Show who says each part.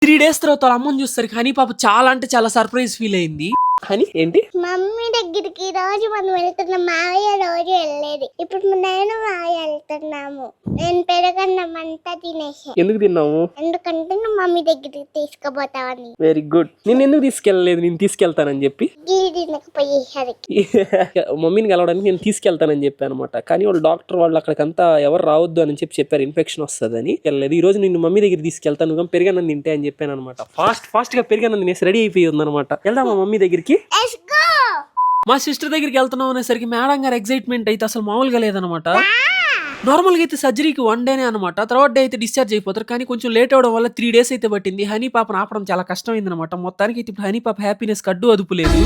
Speaker 1: 3 days తర్వాత వాళ్ళ అమ్మని చూస్తారు. హనీ పాప చాలా అంటే చాలా సర్ప్రైజ్ ఫీల్ అయింది. హనీ ఏంటి
Speaker 2: మమ్మీ దగ్గరికి రోజు మనం వెళ్తున్నాం. మావయ్య రోజు వెళ్ళేది. ఇప్పుడు నేను మావయ్య వెళ్తున్నాము. నేను పెరగన్నం అంతా తినేసి.
Speaker 1: ఎందుకు తిన్నావు?
Speaker 2: ఎందుకంటే నువ్వు మమ్మీ దగ్గరికి తీసుకుపోతావని.
Speaker 1: Very good. నేను ఎందుకు తీసుకెళ్ళలేదు? నేను తీసుకెళ్తానని చెప్పి
Speaker 2: పోయేసరికి
Speaker 1: మమ్మీని కలవడానికి నేను తీసుకెళ్తానని చెప్పాను అనమాట. కానీ వాళ్ళు డాక్టర్ వాళ్ళు అక్కడికంతా ఎవరు రావద్దు అని చెప్పారు, ఇన్ఫెక్షన్ వస్తుందని. వెళ్ళలేదు. ఈ రోజు నిన్ను మమ్మీ దగ్గర తీసుకెళ్తాను, నువ్వు పెరిగానని తింటే అని చెప్పాను అనమాట. ఫాస్ట్ గా పెరిగానని తినేసి రెడీ అయిపోయి ఉందనమాట. వెళ్దామా మమ్మీ దగ్గరికి? మా సిస్టర్ దగ్గరికి వెళ్తున్నాం అనేసరికి మేడం గారు ఎక్సైట్మెంట్ అయితే అసలు మామూలుగా లేదనమాట. నార్మల్గా అయితే సర్జరీకి 1 డేనే అనమాట. తర్వాత డే అయితే డిశ్చార్జ్ అయిపోతారు. కానీ కొంచెం లేట్ అవడం వల్ల 3 days అయితే పట్టింది. హనీ పాపను ఆపడం చాలా కష్టమైంది అనమాట. మొత్తానికి అయితే ఇప్పుడు హనీ పాప హ్యాపీనెస్ అడ్డు అదుపు లేదు.